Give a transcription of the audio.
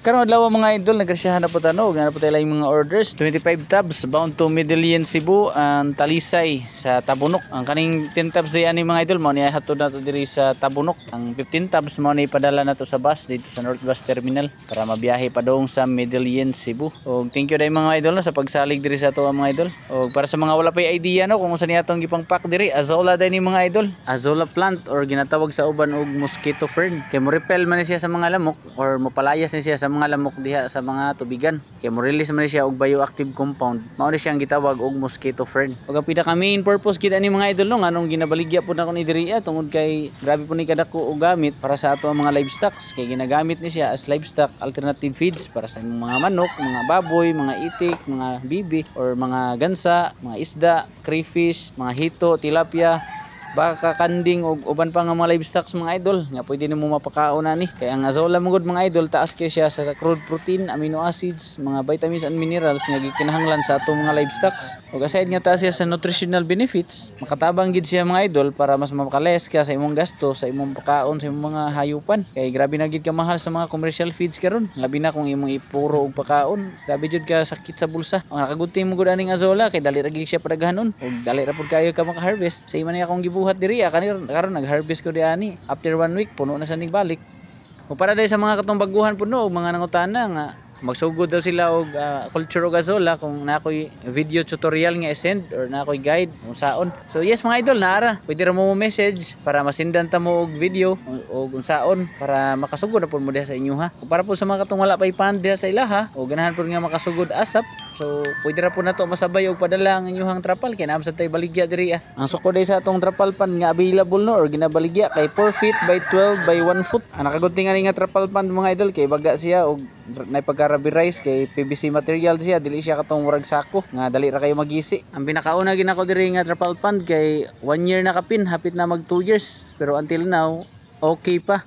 Karon adlaw mga idol, nagkasyahan na po tanog, na po tayo yung mga orders. 25 tabs bound to Medellin, Cebu and Talisay sa Tabunok. Ang kaning 10 tabs di ani mga idol mo ni hatod na to diri sa Tabunok. Ang 15 tabs mo ni ipadala na to sa bus dito sa North Bus Terminal para mabiyahe pa dong sa Medellin, Cebu. Og thank you dai mga idol na sa pagsalig diri sa ato mga idol. Og para sa mga wala pa idea no kung unsa ni atong gipang-pack diri, azola dai ni mga idol. Azola plant or ginatawag sa uban og mosquito fern. Kay mo repel man siya sa mga lamok or mopalayas ni siya sa mga lamok diha sa mga tubigan. Kaya mo release man siya og bioactive compound. Mao ni siyang gitawag og mosquito fern. Ug ang pinaka main purpose gid ani mga idol no anong ginabaligya pud nako ni diri tungod kay grabe po ni kadako og gamit para sa ato ang mga livestock. Kay ginagamit ni siya as livestock alternative feeds para sa imong mga manok, mga baboy, mga itik, mga bibi or mga gansa, mga isda, crayfish, mga hito, tilapia, baka, kanding o uban pa nga mga livestock mga idol nga pwede nimo mapakaon ani. Kaya ang azola mangod mga idol taas kay siya sa crude protein, amino acids, mga vitamins and minerals nga gikinahanglan sa atong mga livestock. Ug aside nga taas siya sa nutritional benefits, makatabang gid siya mga idol para mas mapakales ka sa imong gasto sa imong pakaon sa imong mga hayupan. Kay grabe na gid ka mahal sa mga commercial feeds karon, labi na kung imong ipuro og pakaon, grabe jud ka sakit sa bulsa. Ang nakagunti mo gud aning azola kay dali ra gid siya padaghanon ug dali ra pud kayo ka maka-harvest. Sa imong akong buhat diri karon nag-harvest ko diani after 1 week puno na sa nigbalik. O para dai sa mga katong baguhan pud no mga nangutana nga magsugod daw sila og culture og azola kung na ako'y video tutorial nga i-send or na ako'y guide kung saon. So yes mga idol naara pwede ra mo message para masindan ta mo og video o kung saon para makasugod na pud mo diha sa inyo ha. O para po sa mga katong wala pa ipan diha sa ilaha o ganahan pud nga makasugod asap. So pwede ra po nato masabay og padala ang inyong trapal kay naam sa tay baligya diri. Ang suko day sa atong trapal pan nga available no or ginabaligya kay 4 feet by 12 by 1 foot. Ang nakagunting ani nga trapal pan mga idol kay baga siya og nay pagka-rubberized kay PVC material siya, dili siya katong murag sako nga dali ra kayo magisi. Ang pinakauna ginako diri nga trapal pan kay 1 year na kapin, hapit na mag 2 years pero until now okay pa.